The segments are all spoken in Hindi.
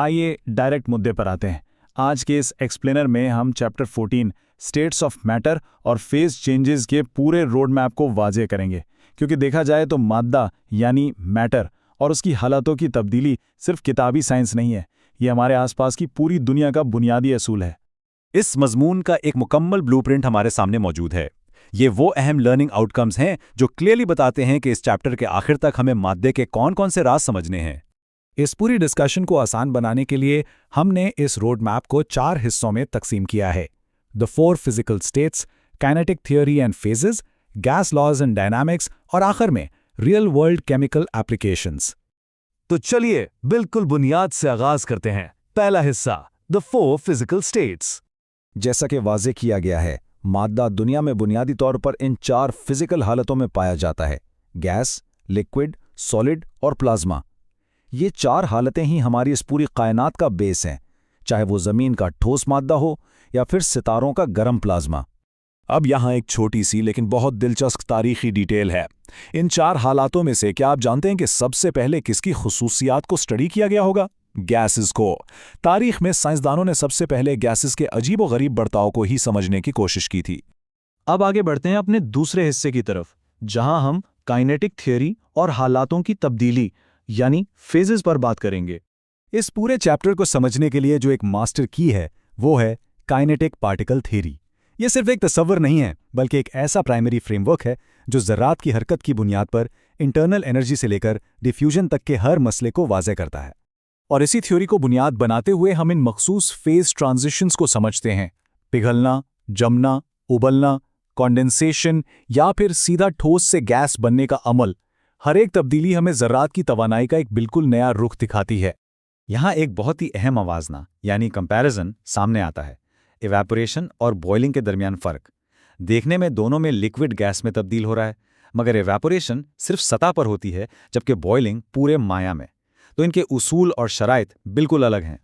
आइए डायरेक्ट मुद्दे पर आते हैं। आज के इस एक्सप्लेनर में हम चैप्टर 14 स्टेट्स ऑफ मैटर और फेज चेंजेस के पूरे रोड मैप को वाज़ेह करेंगे, क्योंकि देखा जाए तो मादा यानी मैटर और उसकी हालतों की तब्दीली सिर्फ किताबी साइंस नहीं है, ये हमारे आसपास की पूरी दुनिया का बुनियादी असूल है। इस मजमून का एक मुकम्मल ब्लूप्रिंट हमारे सामने मौजूद है। ये वो अहम लर्निंग आउटकम्स हैं जो क्लियरली बताते हैं कि इस चैप्टर के आखिर तक हमें मादे के कौन कौन से राज समझने हैं। इस पूरी डिस्कशन को आसान बनाने के लिए हमने इस रोड मैप को 4 हिस्सों में तकसीम किया है: the 4 physical states, kinetic theory and phases, gas laws and dynamics और आखिर में रियल वर्ल्ड केमिकल एप्लीकेशंस। तो चलिए बिल्कुल बुनियाद से आगाज करते हैं। पहला हिस्सा, द 4 फिजिकल स्टेट्स। जैसा कि वाज़ेह किया गया है, मादा दुनिया में बुनियादी तौर पर इन 4 फिजिकल हालतों में पाया जाता है: गैस, लिक्विड, सॉलिड और प्लाज्मा। ये 4 हालतें ही हमारी इस पूरी कायनात का बेस हैं, चाहे वो ज़मीन का ठोस मादा हो या फिर सितारों का गर्म प्लाज्मा। अब यहाँ एक छोटी सी लेकिन बहुत दिलचस्प तारीखी डिटेल है। इन 4 हालातों में से क्या आप जानते हैं कि सबसे पहले किसकी खुसूसियात को स्टडी किया गया होगा? गैसेस को। तारीख में साइंसदानों ने सबसे पहले गैसेस के अजीब व गरीब बर्ताव को ही समझने की कोशिश की थी। अब आगे बढ़ते हैं अपने दूसरे हिस्से की तरफ, जहां हम काइनेटिक थियोरी और हालातों की तब्दीली यानी फेजेस पर बात करेंगे। इस पूरे चैप्टर को समझने के लिए जो एक मास्टर की है वो है काइनेटिक पार्टिकल थ्योरी। ये सिर्फ एक तस्वर नहीं है, बल्कि एक ऐसा प्राइमरी फ्रेमवर्क है जो ज़रात की हरकत की बुनियाद पर इंटरनल एनर्जी से लेकर डिफ्यूजन तक के हर मसले को वाज़ेह करता है। और इसी थ्योरी को बुनियाद बनाते हुए हम इन मखसूस फेज ट्रांजिशंस को समझते हैं: पिघलना, जमना, उबलना, कॉन्डेंसेशन या फिर सीधा ठोस से गैस बनने का अमल। हर एक तब्दीली हमें ज़रात की तवानाई का एक बिल्कुल नया रुख दिखाती है। यहाँ एक बहुत ही अहम आवाज़ना यानी कंपैरिजन सामने आता है: इवेपोरेशन और बॉइलिंग के दरमियान फ़र्क। देखने में दोनों में लिक्विड गैस में तब्दील हो रहा है, मगर इवेपोरेशन सिर्फ सतह पर होती है जबकि बॉइलिंग पूरे माया में। तो इनके उसूल और शराइत बिल्कुल अलग हैं।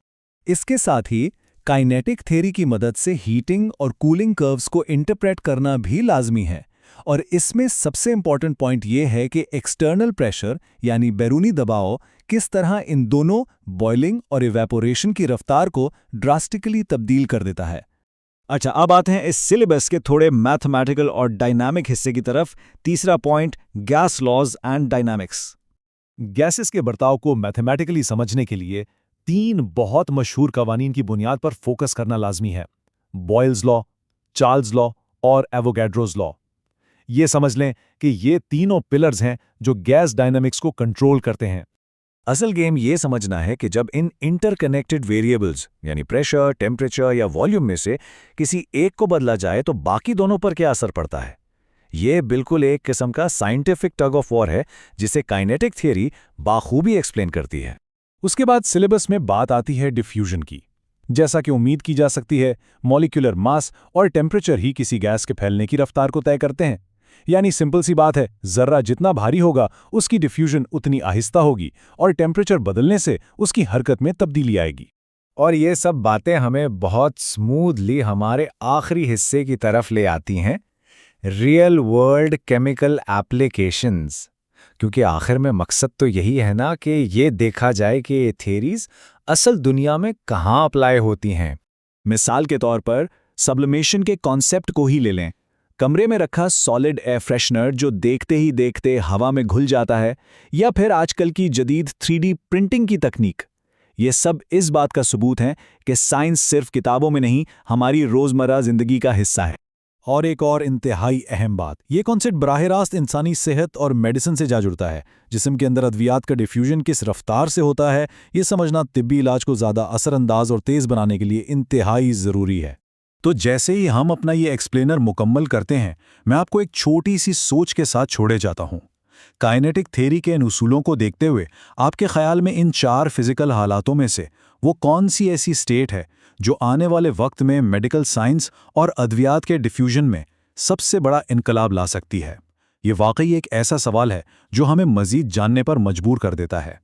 इसके साथ ही काइनेटिक थ्योरी की मदद से हीटिंग और कूलिंग कर्व्स को इंटरप्रेट करना भी लाजमी है। और इसमें सबसे इंपॉर्टेंट पॉइंट ये है कि एक्सटर्नल प्रेशर यानी बैरूनी दबाव किस तरह इन दोनों बॉइलिंग और इवेपोरेशन की रफ्तार को ड्रास्टिकली तब्दील कर देता है। अच्छा, अब आते हैं इस सिलेबस के थोड़े मैथमेटिकल और डायनामिक हिस्से की तरफ। तीसरा point, gas laws and dynamics. Gases के बर्ताव को मैथमेटिकली समझने के लिए 3 बहुत मशहूर कवानीन की बुनियाद पर फोकस करना लाजमी है: बॉयल्स लॉ, चार्ल्स लॉ और एवोगैड्रोस लॉ। ये समझ लें कि ये तीनों पिलर्स हैं जो गैस डायनामिक्स को कंट्रोल करते हैं। असल गेम ये समझना है कि जब इन इंटरकनेक्टेड वेरिएबल्स यानी प्रेशर, टेम्परेचर या वॉल्यूम में से किसी एक को बदला जाए तो बाकी दोनों पर क्या असर पड़ता है। ये बिल्कुल एक किस्म का साइंटिफिक टग ऑफ वॉर है जिसे काइनेटिक थियोरी बाखूबी एक्सप्लेन करती है। उसके बाद सिलेबस में बात आती है डिफ्यूजन की। जैसा कि उम्मीद की जा सकती है, मॉलिक्यूलर मास और टेम्परेचर ही किसी गैस के फैलने की रफ्तार को तय करते हैं। यानी सिंपल सी बात है, जर्रा जितना भारी होगा उसकी डिफ्यूजन उतनी आहिस्ता होगी और टेम्परेचर बदलने से उसकी हरकत में तब्दीली आएगी। और ये सब बातें हमें बहुत स्मूथली हमारे आखिरी हिस्से की तरफ ले आती हैं, रियल वर्ल्ड केमिकल एप्लीकेशंस। क्योंकि आखिर में मकसद तो यही है ना कि ये देखा जाए कि ये थ्योरीज असल दुनिया में कहाँ अप्लाई होती हैं। मिसाल के तौर पर सब्लिमेशन के कॉन्सेप्ट को ही ले लें। कमरे में रखा सॉलिड एयर फ्रेशनर जो देखते ही देखते हवा में घुल जाता है, या फिर आजकल की जदीद 3D प्रिंटिंग की तकनीक। ये सब इस बात का सबूत है कि साइंस सिर्फ किताबों में नहीं, हमारी रोज़मर्रा ज़िंदगी का हिस्सा है। और एक और इंतहाई अहम बात, ये कॉन्सेप्ट बराह रास्त इंसानी सेहत और मेडिसिन से जा जुड़ता है। जिस्म के अंदर अद्वियात का डिफ्यूजन किस रफ्तार से होता है, ये समझना तिब्बी इलाज को ज़्यादा असरअंदाज और तेज़ बनाने के लिए इंतहाई ज़रूरी है। तो जैसे ही हम अपना ये एक्सप्लेनर मुकम्मल करते हैं, मैं आपको एक छोटी सी सोच के साथ छोड़े जाता हूँ। काइनेटिक थ्योरी के इन उसूलों को देखते हुए आपके ख्याल में इन 4 फिजिकल हालातों में से वो कौन सी ऐसी स्टेट है जो आने वाले वक्त में मेडिकल साइंस और अद्वियात के डिफ्यूजन में सबसे बड़ा इनकलाब ला सकती है? ये वाकई एक ऐसा सवाल है जो हमें मज़ीद जानने पर मजबूर कर देता है।